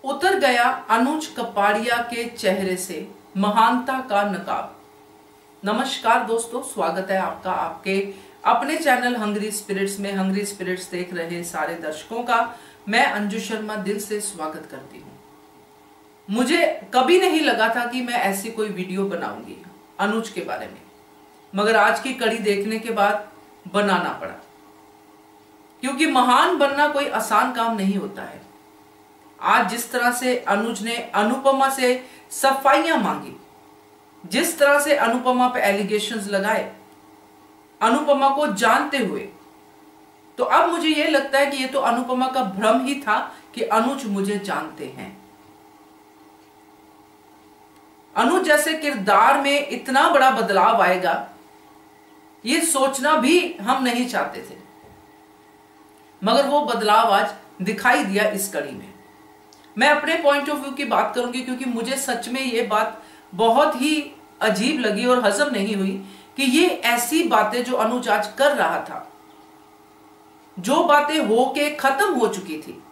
उतर गया अनुज कपाड़िया के चेहरे से महानता का नकाब। नमस्कार दोस्तों, स्वागत है आपका आपके अपने चैनल हंग्री स्पिरिट्स में। हंग्री स्पिरिट्स देख रहे सारे दर्शकों का मैं अंजू शर्मा दिल से स्वागत करती हूँ। मुझे कभी नहीं लगा था कि मैं ऐसी कोई वीडियो बनाऊंगी अनुज के बारे में, मगर आज की कड़ी देखने के बाद बनाना पड़ा, क्योंकि महान बनना कोई आसान काम नहीं होता है। आज जिस तरह से अनुज ने अनुपमा से सफाइयां मांगी, जिस तरह से अनुपमा पे एलिगेशंस लगाए अनुपमा को जानते हुए, तो अब मुझे यह लगता है कि यह तो अनुपमा का भ्रम ही था कि अनुज मुझे जानते हैं। अनुज जैसे किरदार में इतना बड़ा बदलाव आएगा ये सोचना भी हम नहीं चाहते थे, मगर वो बदलाव आज दिखाई दिया इस कड़ी में। मैं अपने पॉइंट ऑफ व्यू की बात करूंगी, क्योंकि मुझे सच में ये बात बहुत ही अजीब लगी और हजम नहीं हुई कि ये ऐसी बातें जो अनुज आज कर रहा था, जो बातें होके खत्म हो चुकी थी,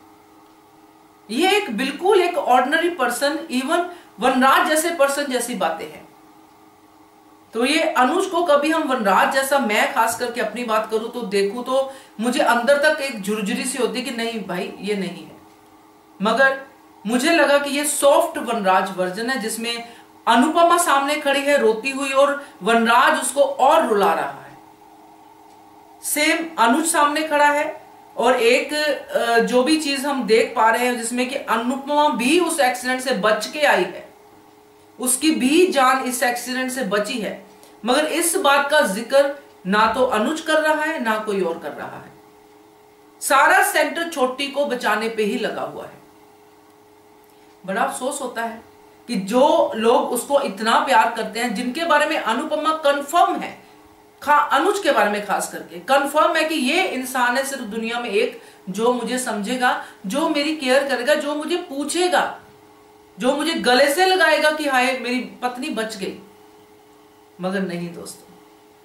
ये एक बिल्कुल एक ऑर्डिनरी पर्सन, इवन वनराज जैसे पर्सन जैसी बातें हैं। तो ये अनुज को कभी हम वनराज जैसा, मैं खास करके अपनी बात करूं तो देखूं तो मुझे अंदर तक एक झुरझुरी सी होती कि नहीं भाई ये नहीं है, मगर मुझे लगा कि ये सॉफ्ट वनराज वर्जन है, जिसमें अनुपमा सामने खड़ी है रोती हुई और वनराज उसको और रुला रहा है। सेम अनुज सामने खड़ा है और एक जो भी चीज हम देख पा रहे हैं जिसमें कि अनुपमा भी उस एक्सीडेंट से बच के आई है, उसकी भी जान इस एक्सीडेंट से बची है, मगर इस बात का जिक्र ना तो अनुज कर रहा है ना कोई और कर रहा है। सारा सेंटर छोटी को बचाने पे ही लगा हुआ है। बड़ा अफसोस होता है कि जो लोग उसको इतना प्यार करते हैं, जिनके बारे में अनुपमा कंफर्म है, अनुज के बारे में खास करके कंफर्म है कि ये इंसान है सिर्फ दुनिया में एक, जो मुझे समझेगा, जो मेरी केयर करेगा, जो मुझे पूछेगा, जो मुझे गले से लगाएगा कि हाय मेरी पत्नी बच गई। मगर नहीं दोस्तों,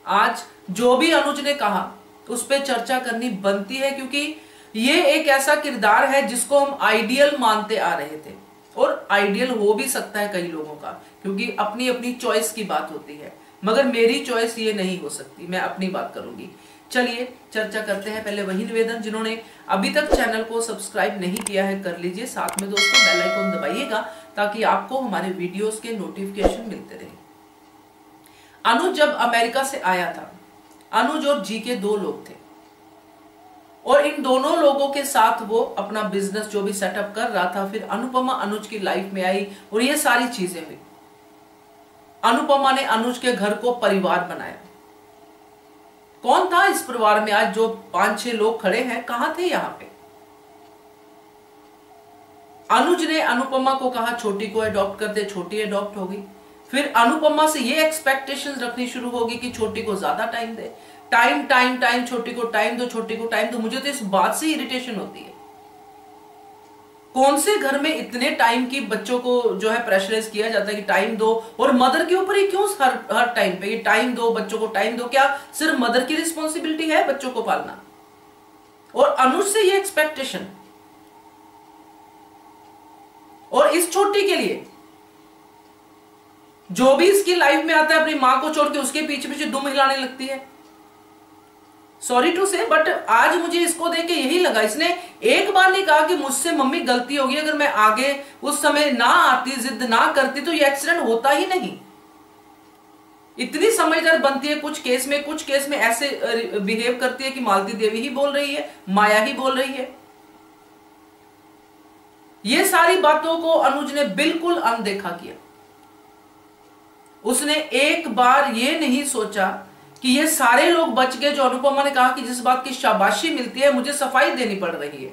आज जो भी अनुज ने कहा उस पर चर्चा करनी बनती है, क्योंकि ये एक ऐसा किरदार है जिसको हम आइडियल मानते आ रहे थे, और आइडियल हो भी सकता है कई लोगों का, क्योंकि अपनी अपनी चॉइस की बात होती है, मगर मेरी चॉइस ये नहीं हो सकती। मैं अपनी बात करूंगी। चलिए चर्चा करते हैं। पहले वही निवेदन, जिन्होंने अभी तक चैनल को सब्सक्राइब नहीं किया है कर लीजिए, साथ में दोस्तों बेल आइकन दबाइएगा ताकि आपको हमारे वीडियोस के नोटिफिकेशन मिलते रहे। अनुज जब अमेरिका से आया था, अनुज और जी के दो लोग थे, और इन दोनों लोगों के साथ वो अपना बिजनेस जो भी सेटअप कर रहा था। फिर अनुपमा अनुज की लाइफ में आई और ये सारी चीजें हुई। अनुपमा ने अनुज के घर को परिवार बनाया। कौन था इस परिवार में? आज जो 5-6 लोग खड़े हैं, कहां थे यहां पे? अनुज ने अनुपमा को कहा छोटी को अडॉप्ट कर दे, छोटी अडॉप्ट हो गई। फिर अनुपमा से ये एक्सपेक्टेशंस रखनी शुरू होगी कि छोटी को ज्यादा टाइम दे, टाइम टाइम टाइम, छोटी को टाइम दो, छोटी को टाइम दो। मुझे तो इस बात से इरिटेशन होती है। कौन से घर में इतने टाइम की बच्चों को जो है प्रेशराइज किया जाता है कि टाइम दो, और मदर के ऊपर ही क्यों हर टाइम पे ये टाइम दो, बच्चों को टाइम दो? क्या सिर्फ मदर की रिस्पॉन्सिबिलिटी है बच्चों को पालना? और अनुज से ये एक्सपेक्टेशन, और इस छोटी के लिए जो भी इसकी लाइफ में आता है अपनी मां को छोड़ के उसके पीछे पीछे दुम हिलाने लगती है। सॉरी टू से, बट आज मुझे इसको देख के यही लगा, इसने एक बार नहीं कहा कि मुझसे मम्मी गलती होगी, अगर मैं आगे उस समय ना आती, जिद ना करती तो ये एक्सीडेंट होता ही नहीं। इतनी समझदार बनती है कुछ केस में ऐसे बिहेव करती है कि मालती देवी ही बोल रही है, माया ही बोल रही है। ये सारी बातों को अनुज ने बिल्कुल अनदेखा किया। उसने एक बार ये नहीं सोचा कि ये सारे लोग बच गए, जो अनुपमा ने कहा कि जिस बात की शाबाशी मिलती है मुझे सफाई देनी पड़ रही है।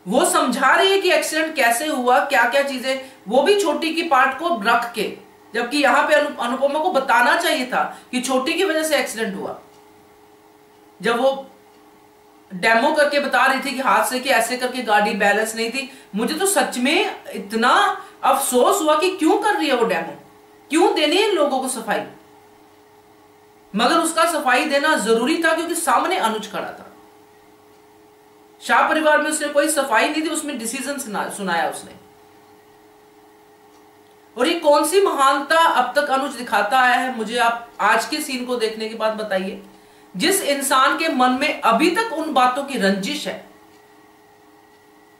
वो समझा रही है कि एक्सीडेंट कैसे हुआ, क्या क्या चीजें, वो भी छोटी की पार्ट को रख के, जबकि यहां पे अनुपमा को बताना चाहिए था कि छोटी की वजह से एक्सीडेंट हुआ। जब वो डेमो करके बता रही थी कि हाथ से कि ऐसे करके गाड़ी बैलेंस नहीं थी, मुझे तो सच में इतना अफसोस हुआ कि क्यों कर रही है वो डेमो, क्यों देनी है लोगों को सफाई। मगर उसका सफाई देना जरूरी था क्योंकि सामने अनुज खड़ा था। शाह परिवार में उसने कोई सफाई नहीं दी, उसमें डिसीजन सुनाया उसने। और ये कौन सी महानता अब तक अनुज दिखाता आया है, मुझे आप आज के सीन को देखने के बाद बताइए। जिस इंसान के मन में अभी तक उन बातों की रंजिश है,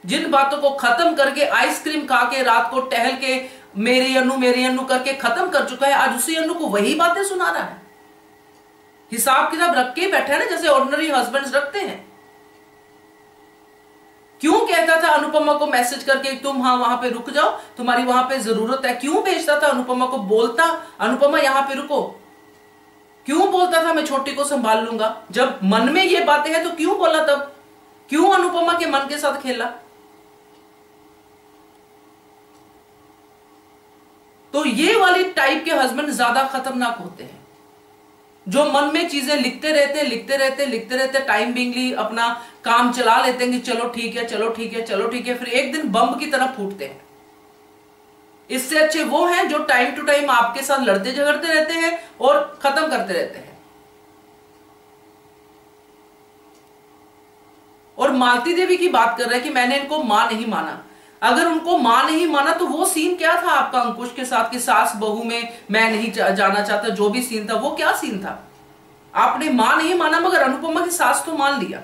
जिन बातों को खत्म करके आइसक्रीम खा के रात को टहल के मेरी अनु करके खत्म कर चुका है, आज उसी अनु को वही बातें सुना रहा है। हिसाब किताब रख के बैठा है ना, जैसे ऑर्डिनरी हस्बैंड्स रखते हैं। क्यों कहता था अनुपमा को मैसेज करके तुम हाँ वहां पे रुक जाओ, तुम्हारी वहां पे जरूरत है? क्यों भेजता था अनुपमा को? बोलता अनुपमा यहां पे रुको। क्यों बोलता था मैं छोटी को संभाल लूंगा? जब मन में ये बातें हैं तो क्यों बोला तब? क्यों अनुपमा के मन के साथ खेला? तो ये वाली टाइप के हस्बैंड ज्यादा खतरनाक होते हैं, जो मन में चीजें लिखते रहते, टाइम बिंगली अपना काम चला लेते हैं कि चलो ठीक है, फिर एक दिन बम की तरह फूटते हैं। इससे अच्छे वो हैं जो टाइम टू टाइम आपके साथ लड़ते झगड़ते रहते हैं और खत्म करते रहते हैं। और मालती देवी की बात कर रहे हैं कि मैंने इनको मां नहीं माना। अगर उनको मां नहीं माना तो वो सीन क्या था आपका अंकुश के साथ कि सास बहू में मैं नहीं जाना चाहता, जो भी सीन था वो क्या सीन था? आपने मां नहीं माना मगर अनुपमा की सास तो मान लिया।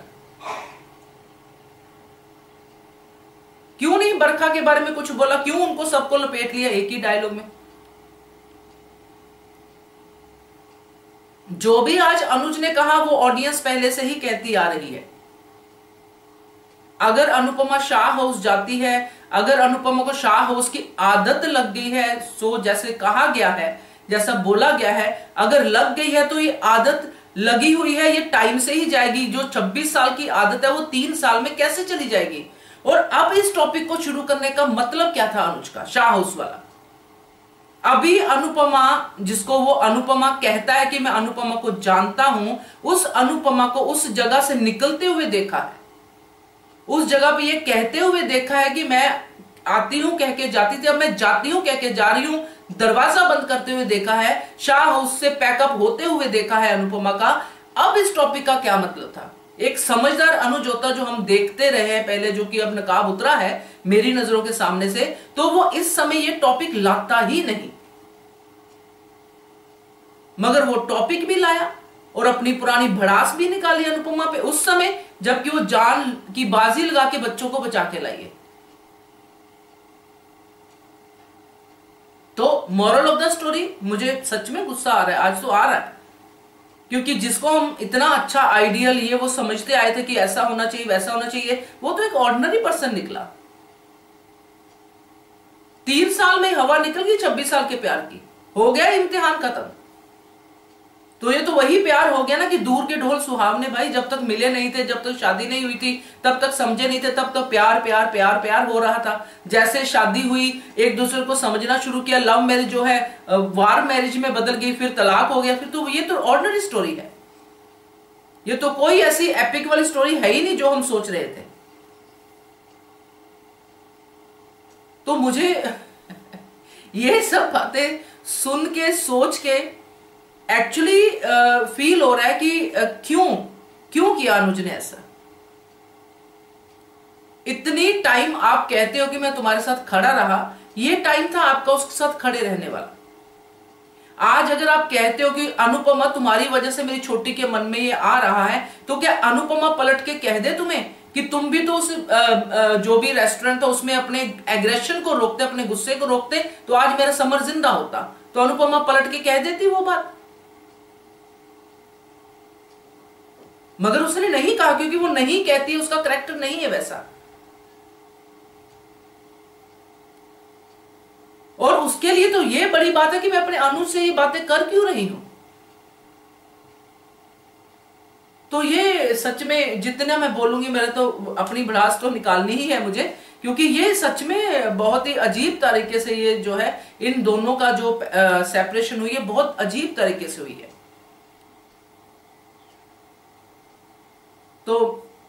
क्यों नहीं बरखा के बारे में कुछ बोला? क्यों उनको सबको लपेट लिया एक ही डायलॉग में? जो भी आज अनुज ने कहा वो ऑडियंस पहले से ही कहती आ रही है। अगर अनुपमा शाह हाउस जाती है, अगर अनुपमा को शाह हाउस की आदत लग गई है, सो जैसे कहा गया है, जैसा बोला गया है, अगर लग गई है तो ये आदत लगी हुई है, ये टाइम से ही जाएगी। जो 26 साल की आदत है वो 3 साल में कैसे चली जाएगी? और अब इस टॉपिक को शुरू करने का मतलब क्या था अनुज का, शाह हाउस वाला? अभी अनुपमा, जिसको वो अनुपमा कहता है कि मैं अनुपमा को जानता हूं, उस अनुपमा को उस जगह से निकलते हुए देखा है। उस जगह पे ये कहते हुए देखा है कि मैं आती हूं कह के जाती थी, अब मैं जाती हूं कह के जा रही हूं। दरवाजा बंद करते हुए देखा है, शाह हाउस से पैकअप होते हुए देखा है अनुपमा का। अब इस टॉपिक का क्या मतलब था? एक समझदार अनुज होता जो हम देखते रहे पहले, जो कि अब नकाब उतरा है मेरी नजरों के सामने से, तो वो इस समय ये टॉपिक लाता ही नहीं। मगर वो टॉपिक भी लाया और अपनी पुरानी भड़ास भी निकाली अनुपमा पे उस समय, जबकि वो जान की बाजी लगा के बच्चों को बचा के लाई है। तो मॉरल ऑफ द स्टोरी, मुझे सच में गुस्सा आ रहा है, आज तो आ रहा है, क्योंकि जिसको हम इतना अच्छा आइडियल ये वो समझते आए थे कि ऐसा होना चाहिए वैसा होना चाहिए, वो तो एक ऑर्डिनरी पर्सन निकला। 3 साल में हवा निकल गई 26 साल के प्यार की, हो गया इम्तिहान खत्म। तो ये तो वही प्यार हो गया ना कि दूर के ढोल सुहावने भाई, जब तक मिले नहीं थे, जब तक शादी नहीं हुई थी, तब तक समझे नहीं थे, तब तक प्यार प्यार प्यार प्यार हो रहा था। जैसे शादी हुई, एक दूसरे को समझना शुरू किया, लव मैरिज जो है वार मैरिज में बदल गई, फिर तलाक हो गया, फिर तो ये तो ऑर्डिनरी स्टोरी है। ये तो कोई ऐसी एपिक वाली स्टोरी है ही नहीं जो हम सोच रहे थे। तो मुझे ये सब बातें सुन के सोच के एक्चुअली फील हो रहा है कि क्यों किया अनुज ने ऐसा। इतनी टाइम आप कहते हो कि मैं तुम्हारे साथ खड़ा रहा, ये टाइम था आपका उसके साथ खड़े रहने वाला। आज अगर आप कहते हो कि अनुपमा तुम्हारी वजह से मेरी छोटी के मन में ये आ रहा है, तो क्या अनुपमा पलट के कह दे तुम्हें कि तुम भी तो उस जो भी रेस्टोरेंट था उसमें अपने एग्रेशन को रोकते, अपने गुस्से को रोकते, तो आज मेरा समर जिंदा होता। तो अनुपमा पलट के कह देती वो बात, मगर उसने नहीं कहा, क्योंकि वो नहीं कहती, उसका कैरेक्टर नहीं है वैसा। और उसके लिए तो ये बड़ी बात है कि मैं अपने अनुज से ये बातें कर क्यों रही हूं। तो ये सच में जितना मैं बोलूंगी, मेरे तो अपनी भड़ास तो निकालनी ही है मुझे, क्योंकि ये सच में बहुत ही अजीब तरीके से ये जो है इन दोनों का जो सेपरेशन हुई है, बहुत अजीब तरीके से हुई है। तो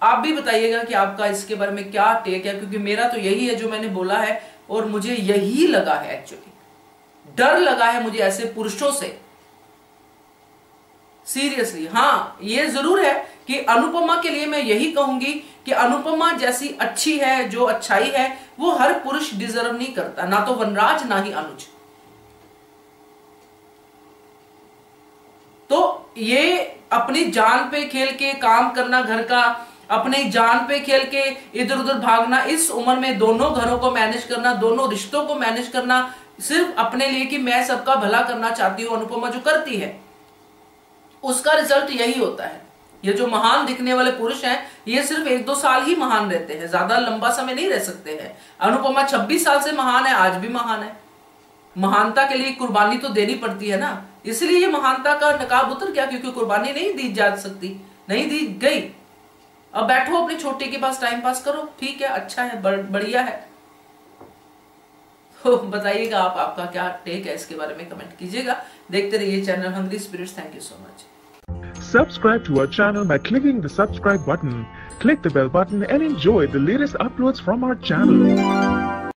आप भी बताइएगा कि आपका इसके बारे में क्या टेक है, क्योंकि मेरा तो यही है जो मैंने बोला है, और मुझे यही लगा है एक्चुअली, डर लगा है मुझे ऐसे पुरुषों से सीरियसली। हाँ, ये जरूर है कि अनुपमा के लिए मैं यही कहूंगी कि अनुपमा जैसी अच्छी है, जो अच्छाई है वो हर पुरुष डिजर्व नहीं करता, ना तो वनराज ना ही अनुज। तो ये अपनी जान पे खेल के काम करना घर का, अपनी जान पे खेल के इधर उधर भागना, इस उम्र में दोनों घरों को मैनेज करना, दोनों रिश्तों को मैनेज करना, सिर्फ अपने लिए कि मैं सबका भला करना चाहती हूं, अनुपमा जो करती है उसका रिजल्ट यही होता है। ये जो महान दिखने वाले पुरुष हैं ये सिर्फ 1-2 साल ही महान रहते हैं, ज्यादा लंबा समय नहीं रह सकते हैं। अनुपमा 26 साल से महान है, आज भी महान है। महानता के लिए कुर्बानी तो देनी पड़ती है ना, इसलिए ये महानता का नकाब उतर गया, क्योंकि कुर्बानी नहीं दी जा सकती, नहीं दी गई। अब बैठो अपनी छोटी के पास टाइम पास करो, ठीक है, अच्छा है, बढ़िया है। तो बताइएगा आप, आपका क्या टेक है इसके बारे में, कमेंट कीजिएगा। देखते रहिए channel hungry spirits. Thank you so much. Subscribe to our channel by clicking the subscribe button. Click the bell button and enjoy the latest uploads from our channel.